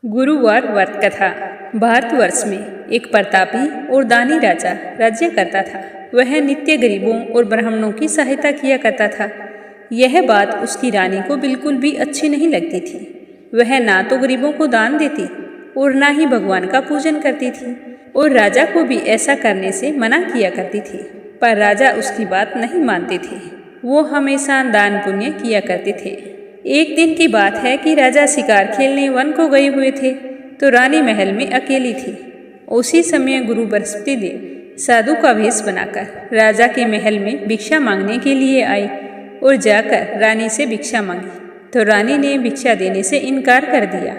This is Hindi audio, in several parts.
गुरुवार व्रत कथा। भारतवर्ष में एक प्रतापी और दानी राजा राज्य करता था। वह नित्य गरीबों और ब्राह्मणों की सहायता किया करता था। यह बात उसकी रानी को बिल्कुल भी अच्छी नहीं लगती थी। वह ना तो गरीबों को दान देती और ना ही भगवान का पूजन करती थी, और राजा को भी ऐसा करने से मना किया करती थी। पर राजा उसकी बात नहीं मानते थे। वो हमेशा दान पुण्य किया करते थे। एक दिन की बात है कि राजा शिकार खेलने वन को गए हुए थे, तो रानी महल में अकेली थी। उसी समय गुरु बृहस्पति देव साधु का वेश बनाकर राजा के महल में भिक्षा मांगने के लिए आए और जाकर रानी से भिक्षा मांगी। तो रानी ने भिक्षा देने से इनकार कर दिया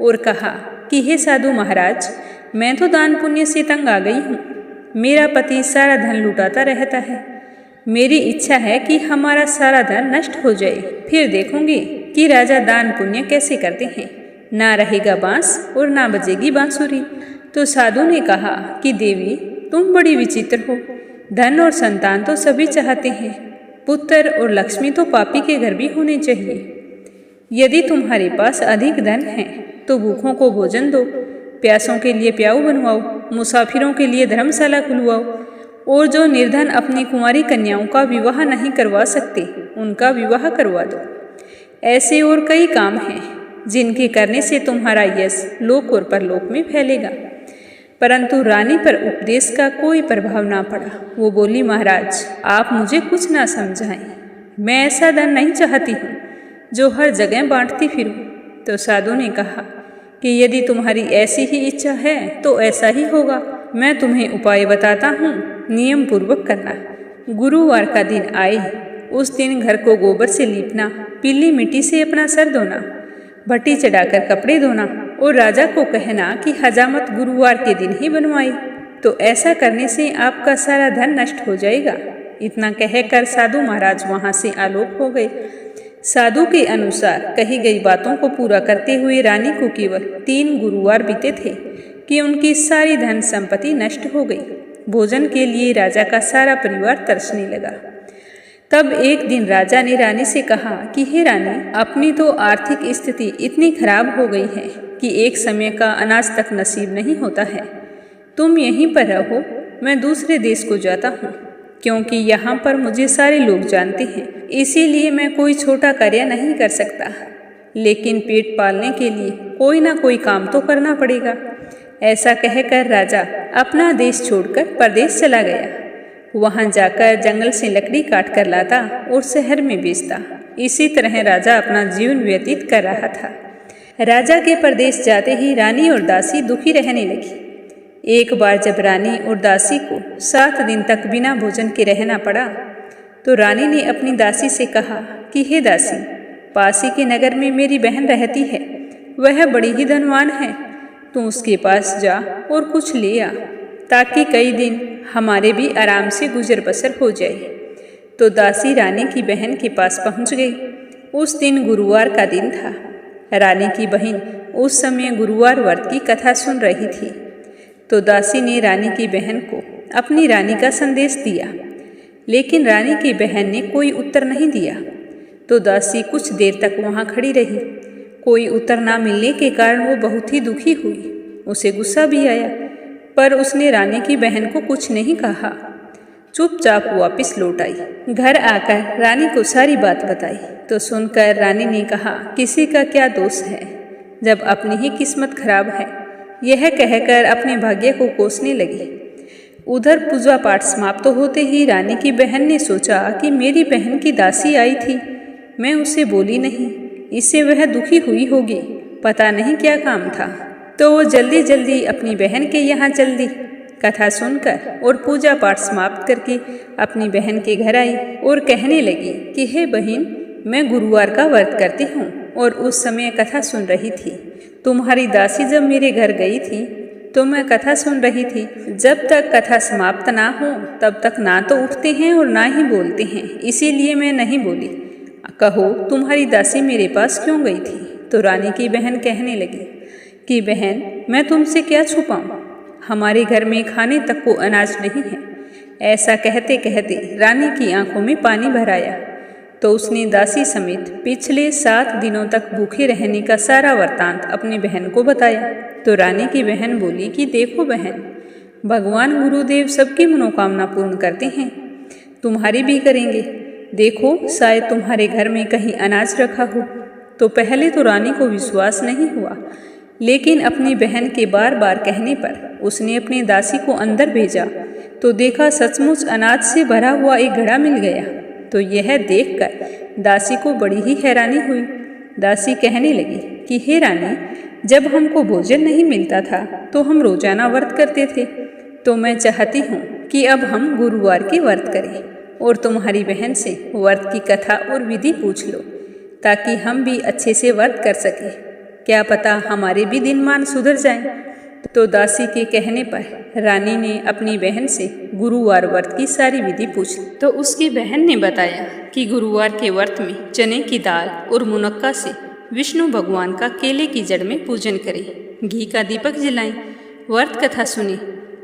और कहा कि हे साधु महाराज, मैं तो दान पुण्य से तंग आ गई हूँ। मेरा पति सारा धन लुटाता रहता है। मेरी इच्छा है कि हमारा सारा धन नष्ट हो जाए, फिर देखूंगी कि राजा दान पुण्य कैसे करते हैं। ना रहेगा बांस और ना बजेगी बांसुरी। तो साधु ने कहा कि देवी, तुम बड़ी विचित्र हो। धन और संतान तो सभी चाहते हैं, पुत्र और लक्ष्मी तो पापी के घर भी होने चाहिए। यदि तुम्हारे पास अधिक धन है तो भूखों को भोजन दो, प्यासों के लिए प्याऊ बनवाओ, मुसाफिरों के लिए धर्मशाला खुलवाओ, और जो निर्धन अपनी कुंवारी कन्याओं का विवाह नहीं करवा सकते उनका विवाह करवा दो। ऐसे और कई काम हैं जिनके करने से तुम्हारा यश लोक और परलोक में फैलेगा। परंतु रानी पर उपदेश का कोई प्रभाव ना पड़ा। वो बोली, महाराज, आप मुझे कुछ ना समझाएं। मैं ऐसा धन नहीं चाहती हूँ जो हर जगह बांटती फिरूं। तो साधु ने कहा कि यदि तुम्हारी ऐसी ही इच्छा है तो ऐसा ही होगा। मैं तुम्हें उपाय बताता हूँ, नियम पूर्वक करना। गुरुवार का दिन आए, उस दिन घर को गोबर से लीपना, पीली मिट्टी से अपना सर धोना, भट्टी चढ़ाकर कपड़े धोना, और राजा को कहना कि हजामत गुरुवार के दिन ही बनवाए। तो ऐसा करने से आपका सारा धन नष्ट हो जाएगा। इतना कहकर साधु महाराज वहाँ से आलोक हो गए। साधु के अनुसार कही गई बातों को पूरा करते हुए रानी को केवल 3 गुरुवार बीते थे कि उनकी सारी धन संपत्ति नष्ट हो गई। भोजन के लिए राजा का सारा परिवार तरसने लगा। तब एक दिन राजा ने रानी से कहा कि हे रानी, अपनी तो आर्थिक स्थिति इतनी खराब हो गई है कि एक समय का अनाज तक नसीब नहीं होता है। तुम यहीं पर रहो, मैं दूसरे देश को जाता हूँ, क्योंकि यहाँ पर मुझे सारे लोग जानते हैं। इसीलिए मैं कोई छोटा कार्य नहीं कर सकता, लेकिन पेट पालने के लिए कोई ना कोई काम तो करना पड़ेगा। ऐसा कहकर राजा अपना देश छोड़कर परदेश चला गया। वहां जाकर जंगल से लकड़ी काट कर लाता और शहर में बेचता। इसी तरह राजा अपना जीवन व्यतीत कर रहा था। राजा के परदेश जाते ही रानी और दासी दुखी रहने लगी। एक बार जब रानी और दासी को 7 दिन तक बिना भोजन के रहना पड़ा, तो रानी ने अपनी दासी से कहा कि हे दासी, पासी के नगर में मेरी बहन रहती है। वह बड़ी ही धनवान है। तू उसके पास जा और कुछ ले आ, ताकि कई दिन हमारे भी आराम से गुजर बसर हो जाए। तो दासी रानी की बहन के पास पहुंच गई। उस दिन गुरुवार का दिन था। रानी की बहन उस समय गुरुवार व्रत की कथा सुन रही थी। तो दासी ने रानी की बहन को अपनी रानी का संदेश दिया, लेकिन रानी की बहन ने कोई उत्तर नहीं दिया। तो दासी कुछ देर तक वहाँ खड़ी रही। कोई उत्तर ना मिलने के कारण वो बहुत ही दुखी हुई। उसे गुस्सा भी आया, पर उसने रानी की बहन को कुछ नहीं कहा। चुपचाप वापस लौट आई। घर आकर रानी को सारी बात बताई। तो सुनकर रानी ने कहा, किसी का क्या दोष है जब अपनी ही किस्मत खराब है। यह कहकर अपने भाग्य को कोसने लगी। उधर पूजा पाठ समाप्त होते ही रानी की बहन ने सोचा कि मेरी बहन की दासी आई थी, मैं उसे बोली नहीं, इससे वह दुखी हुई होगी, पता नहीं क्या काम था। तो वो जल्दी जल्दी अपनी बहन के यहाँ चल दी। कथा सुनकर और पूजा पाठ समाप्त करके अपनी बहन के घर आई और कहने लगी कि हे बहन, मैं गुरुवार का व्रत करती हूँ और उस समय कथा सुन रही थी। तुम्हारी दासी जब मेरे घर गई थी तो मैं कथा सुन रही थी। जब तक कथा समाप्त ना हो तब तक ना तो उठते हैं और ना ही बोलते हैं, इसीलिए मैं नहीं बोली। कहो, तुम्हारी दासी मेरे पास क्यों गई थी? तो रानी की बहन कहने लगी कि बहन, मैं तुमसे क्या छुपाऊं, हमारे घर में खाने तक को अनाज नहीं है। ऐसा कहते कहते रानी की आंखों में पानी भर आया। तो उसने दासी समेत पिछले 7 दिनों तक भूखे रहने का सारा वृत्तांत अपनी बहन को बताया। तो रानी की बहन बोली कि देखो बहन, भगवान गुरुदेव सबकी मनोकामना पूर्ण करते हैं, तुम्हारी भी करेंगे। देखो शायद तुम्हारे घर में कहीं अनाज रखा हो। तो पहले तो रानी को विश्वास नहीं हुआ, लेकिन अपनी बहन के बार बार कहने पर उसने अपनी दासी को अंदर भेजा तो देखा सचमुच अनाज से भरा हुआ एक घड़ा मिल गया। तो यह देखकर दासी को बड़ी ही हैरानी हुई। दासी कहने लगी कि हे रानी, जब हमको भोजन नहीं मिलता था तो हम रोजाना व्रत करते थे। तो मैं चाहती हूँ कि अब हम गुरुवार के व्रत करें और तुम्हारी बहन से व्रत की कथा और विधि पूछ लो, ताकि हम भी अच्छे से व्रत कर सकें। क्या पता हमारे भी दिनमान सुधर जाएं। तो दासी के कहने पर रानी ने अपनी बहन से गुरुवार व्रत की सारी विधि पूछी। तो उसकी बहन ने बताया कि गुरुवार के व्रत में चने की दाल और मुनक्का से विष्णु भगवान का केले की जड़ में पूजन करें, घी का दीपक जलाएं, व्रत कथा सुने,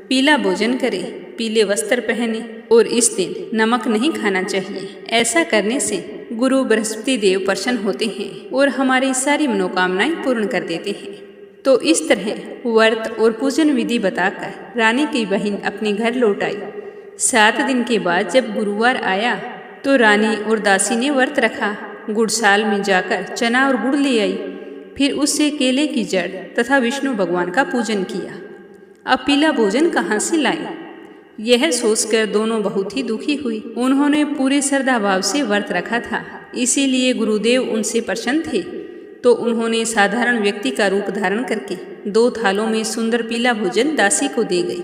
पीला भोजन करें, पीले वस्त्र पहने और इस दिन नमक नहीं खाना चाहिए। ऐसा करने से गुरु बृहस्पति देव प्रसन्न होते हैं और हमारी सारी मनोकामनाएं पूर्ण कर देते हैं। तो इस तरह व्रत और पूजन विधि बताकर रानी की बहन अपने घर लौट आई। 7 दिन के बाद जब गुरुवार आया तो रानी और दासी ने व्रत रखा। गुड़साल में जाकर चना और गुड़ ले आई, फिर उससे केले की जड़ तथा विष्णु भगवान का पूजन किया। अब पीला भोजन कहाँ से लाई, यह सोचकर दोनों बहुत ही दुखी हुई। उन्होंने पूरे श्रद्धाभाव से व्रत रखा था, इसीलिए गुरुदेव उनसे प्रसन्न थे। तो उन्होंने साधारण व्यक्ति का रूप धारण करके 2 थालों में सुंदर पीला भोजन दासी को दे गई।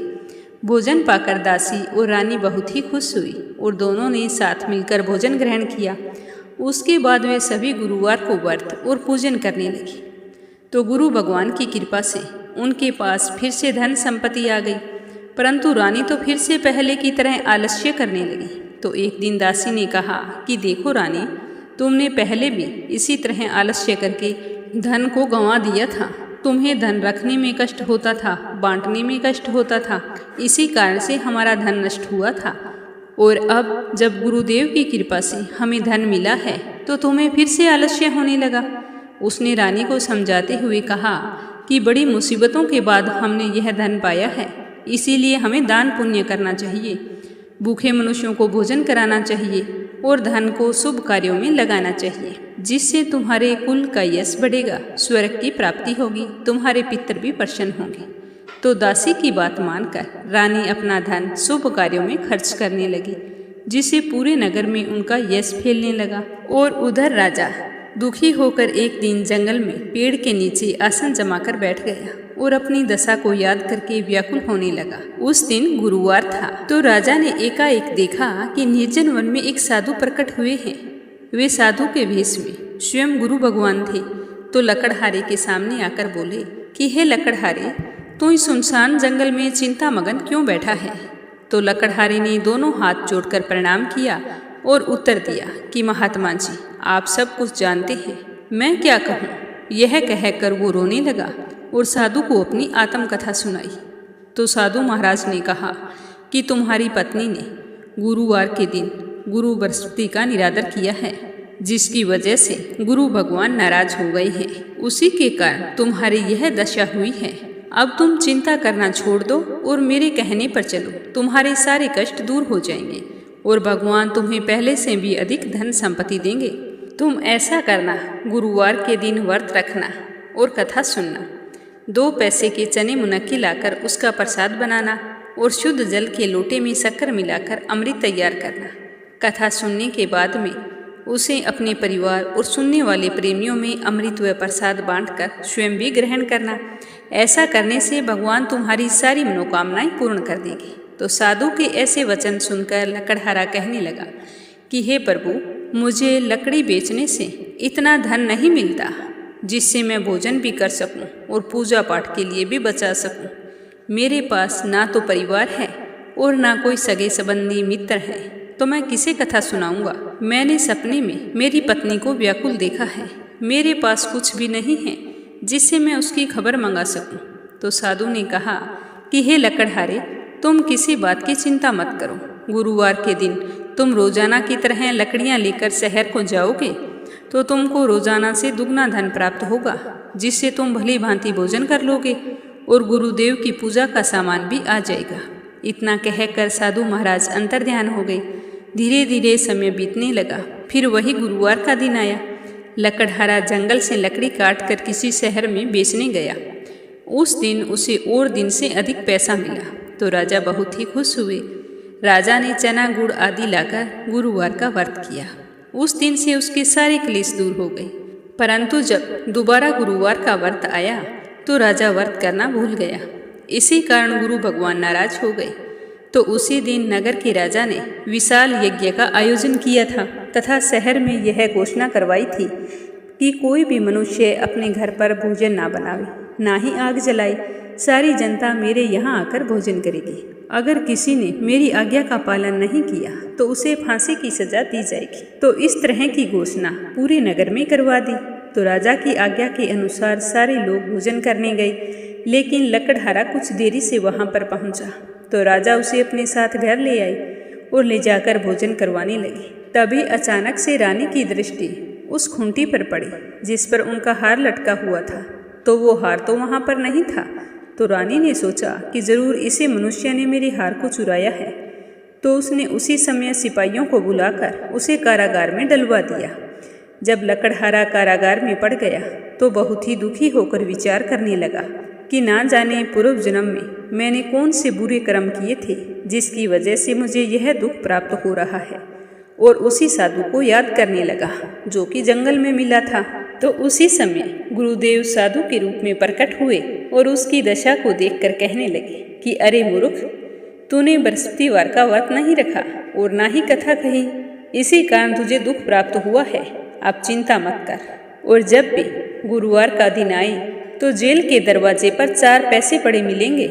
भोजन पाकर दासी और रानी बहुत ही खुश हुई और दोनों ने साथ मिलकर भोजन ग्रहण किया। उसके बाद वे सभी गुरुवार को व्रत और पूजन करने लगी। तो गुरु भगवान की कृपा से उनके पास फिर से धन संपत्ति आ गई, परंतु रानी तो फिर से पहले की तरह आलस्य करने लगी। तो एक दिन दासी ने कहा कि देखो रानी, तुमने पहले भी इसी तरह आलस्य करके धन को गंवा दिया था। तुम्हें धन रखने में कष्ट होता था, बांटने में कष्ट होता था, इसी कारण से हमारा धन नष्ट हुआ था। और अब जब गुरुदेव की कृपा से हमें धन मिला है तो तुम्हें फिर से आलस्य होने लगा। उसने रानी को समझाते हुए कहा कि बड़ी मुसीबतों के बाद हमने यह धन पाया है, इसीलिए हमें दान पुण्य करना चाहिए, भूखे मनुष्यों को भोजन कराना चाहिए और धन को शुभ कार्यों में लगाना चाहिए, जिससे तुम्हारे कुल का यश बढ़ेगा, स्वर्ग की प्राप्ति होगी, तुम्हारे पितर भी प्रसन्न होंगे। तो दासी की बात मानकर रानी अपना धन शुभ कार्यों में खर्च करने लगी, जिससे पूरे नगर में उनका यश फैलने लगा। और उधर राजा दुखी होकर एक दिन जंगल में पेड़ के नीचे आसन जमाकर बैठ गया और अपनी दशा को याद करके व्याकुल होने लगा। उस दिन गुरुवार था। तो राजा ने एकाएक देखा कि निर्जन वन में एक साधु प्रकट हुए हैं। वे साधु के वेश में स्वयं गुरु भगवान थे। तो लकड़हारे के सामने आकर बोले कि हे लकड़हारे, तू इस सुनसान जंगल में चिंता मगन क्यों बैठा है? तो लकड़हारे ने दोनों हाथ जोड़कर प्रणाम किया और उत्तर दिया कि महात्मा जी, आप सब कुछ जानते हैं, मैं क्या कहूँ। यह कहकर वो रोने लगा और साधु को अपनी आत्मकथा सुनाई। तो साधु महाराज ने कहा कि तुम्हारी पत्नी ने गुरुवार के दिन गुरु बृहस्पति का निरादर किया है, जिसकी वजह से गुरु भगवान नाराज हो गए हैं। उसी के कारण तुम्हारी यह दशा हुई है। अब तुम चिंता करना छोड़ दो और मेरे कहने पर चलो, तुम्हारे सारे कष्ट दूर हो जाएंगे और भगवान तुम्हें पहले से भी अधिक धन संपत्ति देंगे। तुम ऐसा करना, गुरुवार के दिन व्रत रखना और कथा सुनना। 2 पैसे के चने मुनक्की लाकर उसका प्रसाद बनाना और शुद्ध जल के लोटे में शक्कर मिलाकर अमृत तैयार करना। कथा सुनने के बाद में उसे अपने परिवार और सुनने वाले प्रेमियों में अमृत व प्रसाद बांटकर स्वयं भी ग्रहण करना। ऐसा करने से भगवान तुम्हारी सारी मनोकामनाएं पूर्ण कर देंगे। तो साधु के ऐसे वचन सुनकर लकड़हारा कहने लगा कि हे प्रभु, मुझे लकड़ी बेचने से इतना धन नहीं मिलता जिससे मैं भोजन भी कर सकूं और पूजा पाठ के लिए भी बचा सकूं। मेरे पास ना तो परिवार है और ना कोई सगे संबंधी मित्र है, तो मैं किसे कथा सुनाऊंगा। मैंने सपने में मेरी पत्नी को व्याकुल देखा है, मेरे पास कुछ भी नहीं है जिससे मैं उसकी खबर मंगा सकूं। तो साधु ने कहा कि हे लकड़हारे, तुम किसी बात की चिंता मत करो। गुरुवार के दिन तुम रोजाना की तरह लकड़ियां लेकर शहर को जाओगे तो तुमको रोजाना से दुगना धन प्राप्त होगा, जिससे तुम भली भांति भोजन कर लोगे और गुरुदेव की पूजा का सामान भी आ जाएगा। इतना कहकर साधु महाराज अंतर्ध्यान हो गए। धीरे धीरे समय बीतने लगा। फिर वही गुरुवार का दिन आया। लकड़हारा जंगल से लकड़ी काट कर किसी शहर में बेचने गया। उस दिन उसे और दिन से अधिक पैसा मिला तो राजा बहुत ही खुश हुए। राजा ने चना गुड़ आदि लाकर गुरुवार का व्रत किया। उस दिन से उसके सारे क्लेश दूर हो गए। परंतु जब दोबारा गुरुवार का व्रत आया तो राजा व्रत करना भूल गया। इसी कारण गुरु भगवान नाराज हो गए। तो उसी दिन नगर के राजा ने विशाल यज्ञ का आयोजन किया था तथा शहर में यह घोषणा करवाई थी कि कोई भी मनुष्य अपने घर पर भोजन ना बनावे, ना ही आग जलाए। सारी जनता मेरे यहाँ आकर भोजन करेगी। अगर किसी ने मेरी आज्ञा का पालन नहीं किया तो उसे फांसी की सजा दी जाएगी। तो इस तरह की घोषणा पूरे नगर में करवा दी। तो राजा की आज्ञा के अनुसार सारे लोग भोजन करने गए, लेकिन लकड़हारा कुछ देरी से वहां पर पहुंचा। तो राजा उसे अपने साथ घर ले आए और ले जाकर भोजन करवाने लगे। तभी अचानक से रानी की दृष्टि उस खूंटी पर पड़ी जिस पर उनका हार लटका हुआ था। तो वो हार तो वहां पर नहीं था। तो रानी ने सोचा कि जरूर इसी मनुष्य ने मेरे हार को चुराया है। तो उसने उसी समय सिपाहियों को बुलाकर उसे कारागार में डलवा दिया। जब लकड़हारा कारागार में पड़ गया तो बहुत ही दुखी होकर विचार करने लगा कि ना जाने पूर्व जन्म में मैंने कौन से बुरे कर्म किए थे जिसकी वजह से मुझे यह दुख प्राप्त हो रहा है। और उसी साधु को याद करने लगा जो कि जंगल में मिला था। तो उसी समय गुरुदेव साधु के रूप में प्रकट हुए और उसकी दशा को देखकर कहने लगे कि अरे मूर्ख, तूने बृहस्पतिवार का व्रत नहीं रखा और ना ही कथा कही, इसी कारण तुझे दुख प्राप्त हुआ है। अब चिंता मत कर और जब भी गुरुवार का दिन आए तो जेल के दरवाजे पर 4 पैसे पड़े मिलेंगे।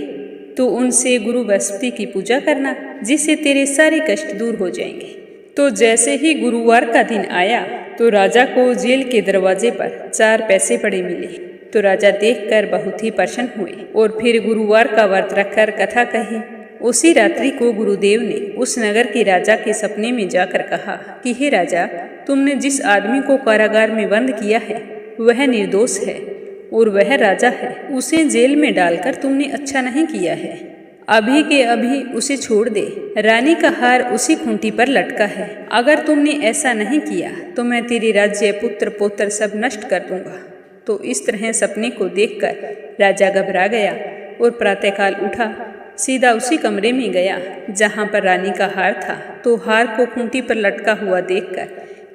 तो उनसे गुरु बृहस्पति की पूजा करना, जिससे तेरे सारे कष्ट दूर हो जाएंगे। तो जैसे ही गुरुवार का दिन आया तो राजा को जेल के दरवाजे पर 4 पैसे पड़े मिले। तो राजा देखकर बहुत ही प्रसन्न हुए और फिर गुरुवार का व्रत रखकर कथा कही। उसी रात्रि को गुरुदेव ने उस नगर के राजा के सपने में जाकर कहा कि हे राजा, तुमने जिस आदमी को कारागार में बंद किया है वह निर्दोष है और वह राजा है। उसे जेल में डालकर तुमने अच्छा नहीं किया है। अभी के अभी उसे छोड़ दे। रानी का हार उसी खूंटी पर लटका है। अगर तुमने ऐसा नहीं किया तो मैं तेरे राज्य, पुत्र पौत्र सब नष्ट कर दूंगा। तो इस तरह सपने को देखकर राजा घबरा गया और प्रातःकाल उठा, सीधा उसी कमरे में गया जहां पर रानी का हार था। तो हार को खूंटी पर लटका हुआ देखकर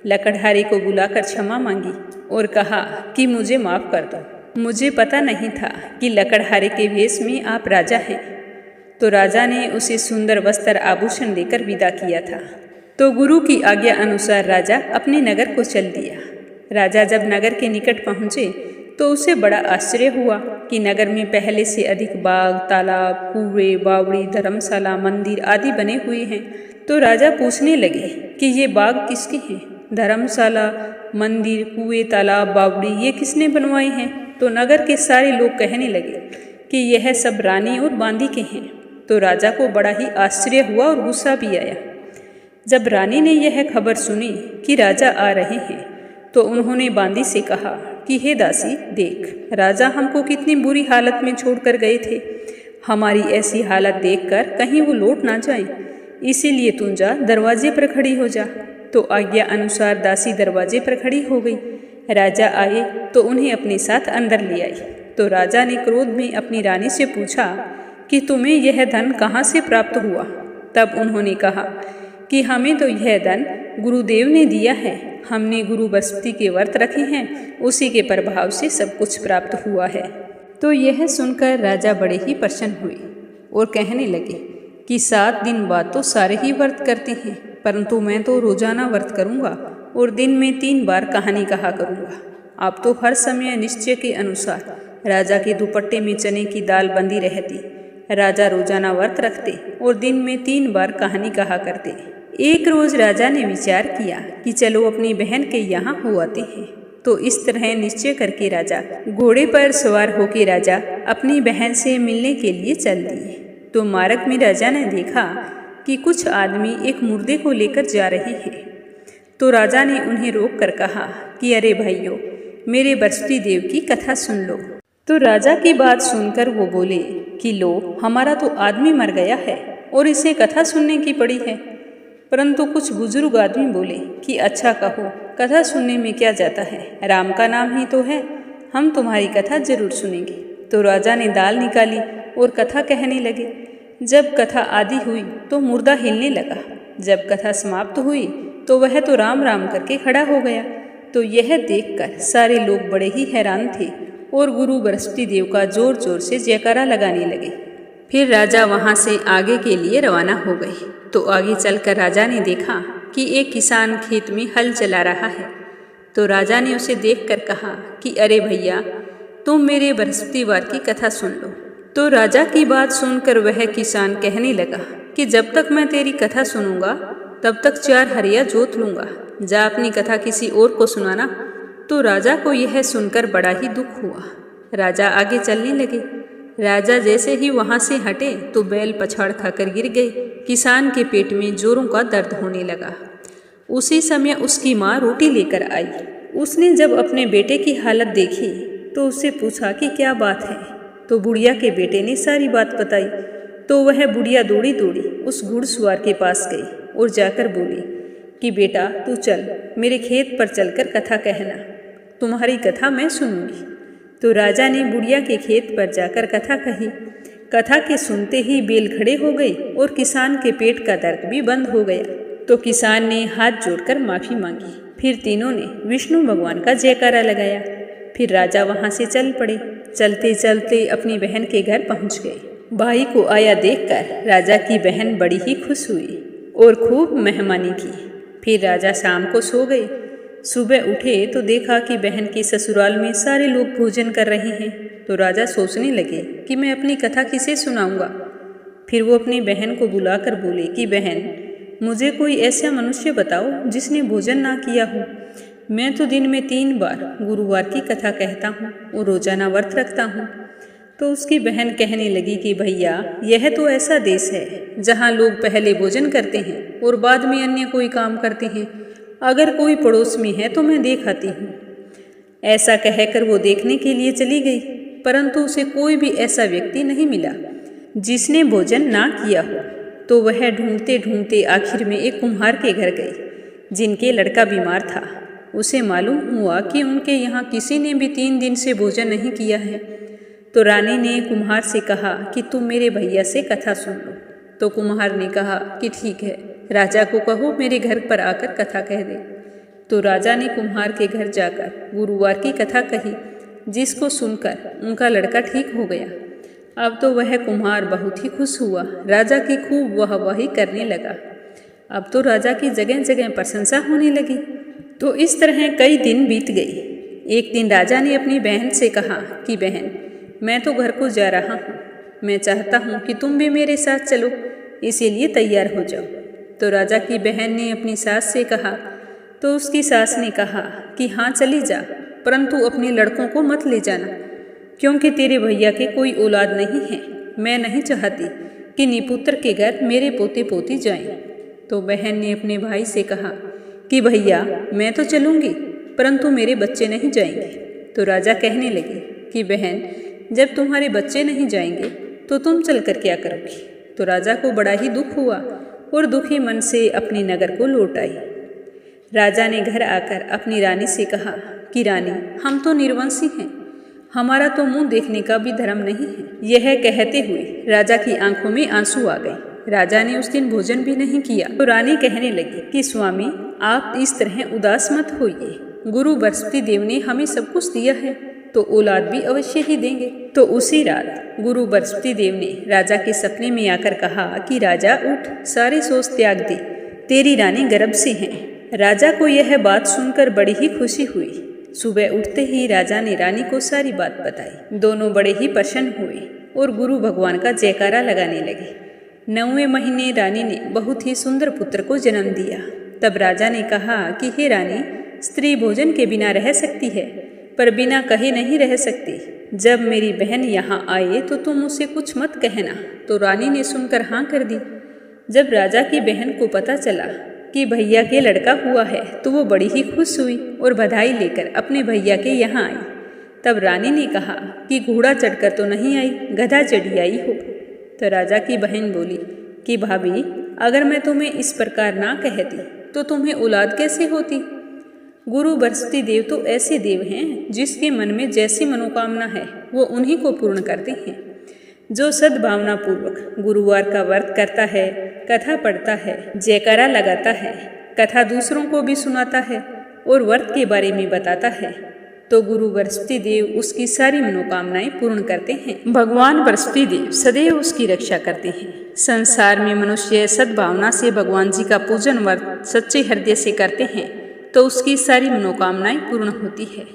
लकड़हारे को बुलाकर क्षमा मांगी और कहा कि मुझे माफ कर दो, मुझे पता नहीं था कि लकड़हारे के वेश में आप राजा हैं। तो राजा ने उसे सुंदर वस्त्र आभूषण देकर विदा किया था। तो गुरु की आज्ञा अनुसार राजा अपने नगर को चल दिया। राजा जब नगर के निकट पहुंचे तो उसे बड़ा आश्चर्य हुआ कि नगर में पहले से अधिक बाग, तालाब, कुएं, बावड़ी, धर्मशाला, मंदिर आदि बने हुए हैं। तो राजा पूछने लगे कि ये बाग किसके हैं, धर्मशाला, मंदिर, कुएं, तालाब, बावड़ी ये किसने बनवाए हैं। तो नगर के सारे लोग कहने लगे कि यह सब रानी और बांदी के हैं। तो राजा को बड़ा ही आश्चर्य हुआ और गुस्सा भी आया। जब रानी ने यह खबर सुनी कि राजा आ रहे हैं तो उन्होंने बांदी से कहा कि हे दासी, देख, राजा हमको कितनी बुरी हालत में छोड़कर गए थे। हमारी ऐसी हालत देखकर कहीं वो लौट ना जाए, इसीलिए तू जा, दरवाजे पर खड़ी हो जा। तो आज्ञा अनुसार दासी दरवाजे पर खड़ी हो गई। राजा आए तो उन्हें अपने साथ अंदर ले आई। तो राजा ने क्रोध में अपनी रानी से पूछा कि तुम्हें यह धन कहाँ से प्राप्त हुआ। तब उन्होंने कहा कि हमें तो यह धन गुरुदेव ने दिया है। हमने गुरु बृहस्पति के व्रत रखे हैं, उसी के प्रभाव से सब कुछ प्राप्त हुआ है। तो यह सुनकर राजा बड़े ही प्रसन्न हुए और कहने लगे कि 7 दिन बाद तो सारे ही व्रत करते हैं, परंतु मैं तो रोजाना व्रत करूँगा और दिन में 3 बार कहानी कहा करूँगा। अब तो हर समय निश्चय के अनुसार राजा के दुपट्टे में चने की दाल बंदी रहती। राजा रोजाना व्रत रखते और दिन में 3 बार कहानी कहा करते। एक रोज राजा ने विचार किया कि चलो अपनी बहन के यहाँ हो आते हैं। तो इस तरह निश्चय करके राजा घोड़े पर सवार होकर राजा अपनी बहन से मिलने के लिए चल दिए। तो मार्ग में राजा ने देखा कि कुछ आदमी एक मुर्दे को लेकर जा रहे हैं। तो राजा ने उन्हें रोक कर कहा कि अरे भाइयों, मेरे बृहस्पति देव की कथा सुन लो। तो राजा की बात सुनकर वो बोले कि लो, हमारा तो आदमी मर गया है और इसे कथा सुनने की पड़ी है। परंतु कुछ बुजुर्ग आदमी बोले कि अच्छा कहो, कथा सुनने में क्या जाता है, राम का नाम ही तो है, हम तुम्हारी कथा जरूर सुनेंगे। तो राजा ने दाल निकाली और कथा कहने लगे। जब कथा आदि हुई तो मुर्दा हिलने लगा। जब कथा समाप्त हुई तो वह तो राम राम करके खड़ा हो गया। तो यह देखकर सारे लोग बड़े ही हैरान थे और गुरु बृहस्पति देव का जोर जोर से जयकारा लगाने लगे। फिर राजा वहाँ से आगे के लिए रवाना हो गए। तो आगे चलकर राजा ने देखा कि एक किसान खेत में हल चला रहा है। तो राजा ने उसे देखकर कहा कि अरे भैया, तुम मेरे बृहस्पतिवार की कथा सुन लो। तो राजा की बात सुनकर वह किसान कहने लगा कि जब तक मैं तेरी कथा सुनूंगा तब तक 4 हरिया जोत लूंगा, जा अपनी कथा किसी और को सुनाना। तो राजा को यह सुनकर बड़ा ही दुख हुआ। राजा आगे चलने लगे। राजा जैसे ही वहां से हटे तो बैल पछाड़ खाकर गिर गए। किसान के पेट में जोरों का दर्द होने लगा। उसी समय उसकी माँ रोटी लेकर आई। उसने जब अपने बेटे की हालत देखी तो उससे पूछा कि क्या बात है। तो बुढ़िया के बेटे ने सारी बात बताई। तो वह बुढ़िया दौड़ी दौड़ी उस घुड़सवार के पास गई और जाकर बोली कि बेटा, तू चल, मेरे खेत पर चलकर कथा कहना, तुम्हारी कथा मैं सुनूंगी। तो राजा ने बुढ़िया के खेत पर जाकर कथा कही। कथा के सुनते ही बैल खड़े हो गए और किसान के पेट का दर्द भी बंद हो गया। तो किसान ने हाथ जोड़कर माफी मांगी। फिर तीनों ने विष्णु भगवान का जयकारा लगाया। फिर राजा वहां से चल पड़े। चलते चलते अपनी बहन के घर पहुंच गए। भाई को आया देखकर राजा की बहन बड़ी ही खुश हुई और खूब मेहमानी की। फिर राजा शाम को सो गए। सुबह उठे तो देखा कि बहन के ससुराल में सारे लोग भोजन कर रहे हैं। तो राजा सोचने लगे कि मैं अपनी कथा किसे सुनाऊंगा। फिर वो अपनी बहन को बुलाकर बोले कि बहन, मुझे कोई ऐसा मनुष्य बताओ जिसने भोजन ना किया हो। मैं तो दिन में 3 बार गुरुवार की कथा कहता हूँ और रोजाना व्रत रखता हूँ। तो उसकी बहन कहने लगी कि भैया, यह तो ऐसा देश है जहाँ लोग पहले भोजन करते हैं और बाद में अन्य कोई काम करते हैं। अगर कोई पड़ोस में है तो मैं देख आती हूँ। ऐसा कहकर वो देखने के लिए चली गई, परंतु उसे कोई भी ऐसा व्यक्ति नहीं मिला जिसने भोजन ना किया हो। तो वह ढूंढते ढूंढते आखिर में एक कुम्हार के घर गई जिनके लड़का बीमार था। उसे मालूम हुआ कि उनके यहाँ किसी ने भी 3 दिन से भोजन नहीं किया है। तो रानी ने कुम्हार से कहा कि तुम मेरे भैया से कथा सुन लो। तो कुम्हार ने कहा कि ठीक है, राजा को कहो मेरे घर पर आकर कथा कह दे। तो राजा ने कुम्हार के घर जाकर गुरुवार की कथा कही, जिसको सुनकर उनका लड़का ठीक हो गया। अब तो वह कुम्हार बहुत ही खुश हुआ, राजा की खूब वाहवाही करने लगा। अब तो राजा की जगह जगह प्रशंसा होने लगी। तो इस तरह कई दिन बीत गए। एक दिन राजा ने अपनी बहन से कहा कि बहन, मैं तो घर को जा रहा हूँ, मैं चाहता हूँ कि तुम भी मेरे साथ चलो, इसीलिए तैयार हो जाओ। तो राजा की बहन ने अपनी सास से कहा। तो उसकी सास ने कहा कि हाँ चली जा, परंतु अपने लड़कों को मत ले जाना, क्योंकि तेरे भैया के कोई औलाद नहीं है। मैं नहीं चाहती कि निपुत्र के घर मेरे पोते पोती जाएं। तो बहन ने अपने भाई से कहा कि भैया, मैं तो चलूँगी, परंतु मेरे बच्चे नहीं जाएंगे। तो राजा कहने लगे कि बहन, जब तुम्हारे बच्चे नहीं जाएंगे तो तुम चलकर क्या करोगी। तो राजा को बड़ा ही दुख हुआ और दुखी मन से अपने नगर को लौट आई। राजा ने घर आकर अपनी रानी से कहा कि रानी, हम तो निर्वंशी हैं, हमारा तो मुंह देखने का भी धर्म नहीं है। यह कहते हुए राजा की आंखों में आंसू आ गए। राजा ने उस दिन भोजन भी नहीं किया। तो रानी कहने लगी कि स्वामी, आप इस तरह उदास मत होइए, गुरु बृहस्पति देव ने हमें सब कुछ दिया है तो औलाद भी अवश्य ही देंगे। तो उसी रात गुरु बृहस्पति देव ने राजा के सपने में आकर कहा कि राजा उठ, सारी सोच त्याग दे, तेरी रानी गर्भ से है। राजा को यह बात सुनकर बड़ी ही खुशी हुई। सुबह उठते ही राजा ने रानी को सारी बात बताई। दोनों बड़े ही प्रसन्न हुए और गुरु भगवान का जयकारा लगाने लगे। 9वें महीने रानी ने बहुत ही सुंदर पुत्र को जन्म दिया। तब राजा ने कहा कि हे रानी, स्त्री भोजन के बिना रह सकती है, पर बिना कहे नहीं रह सकती। जब मेरी बहन यहाँ आए तो तुम उसे कुछ मत कहना। तो रानी ने सुनकर हाँ कर दी। जब राजा की बहन को पता चला कि भैया के लड़का हुआ है तो वो बड़ी ही खुश हुई और बधाई लेकर अपने भैया के यहाँ आई। तब रानी ने कहा कि घोड़ा चढ़कर तो नहीं आई, गधा चढ़ी आई हो। तो राजा की बहन बोली कि भाभी, अगर मैं तुम्हें इस प्रकार ना कहती तो तुम्हें औलाद कैसे होती। गुरु बृहस्पति देव तो ऐसे देव हैं जिसके मन में जैसी मनोकामना है वो उन्हीं को पूर्ण करते हैं। जो सद्भावना पूर्वक गुरुवार का व्रत करता है, कथा पढ़ता है, जयकारा लगाता है, कथा दूसरों को भी सुनाता है और व्रत के बारे में बताता है, तो गुरु बृहस्पति देव उसकी सारी मनोकामनाएं पूर्ण करते हैं। भगवान बृहस्पति देव सदैव उसकी रक्षा करते हैं। संसार में मनुष्य सद्भावना से भगवान जी का पूजन व्रत सच्चे हृदय से करते हैं तो उसकी सारी मनोकामनाएं पूर्ण होती है।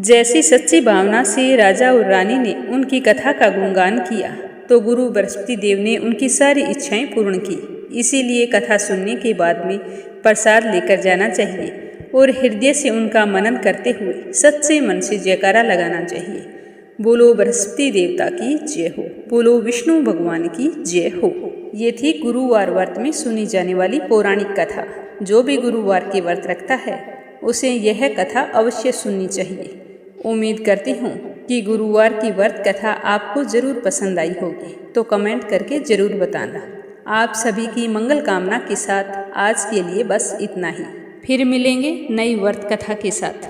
जैसी सच्ची भावना से राजा और रानी ने उनकी कथा का गुणगान किया तो गुरु बृहस्पति देव ने उनकी सारी इच्छाएं पूर्ण की। इसीलिए कथा सुनने के बाद में प्रसाद लेकर जाना चाहिए और हृदय से उनका मनन करते हुए सच्चे मन से जयकारा लगाना चाहिए। बोलो बृहस्पति देवता की जय हो, बोलो विष्णु भगवान की जय हो। ये थी गुरुवार व्रत में सुनी जाने वाली पौराणिक कथा। जो भी गुरुवार के व्रत रखता है उसे यह कथा अवश्य सुननी चाहिए। उम्मीद करती हूँ कि गुरुवार की व्रत कथा आपको ज़रूर पसंद आई होगी, तो कमेंट करके ज़रूर बताना। आप सभी की मंगल कामना के साथ आज के लिए बस इतना ही। फिर मिलेंगे नई व्रत कथा के साथ।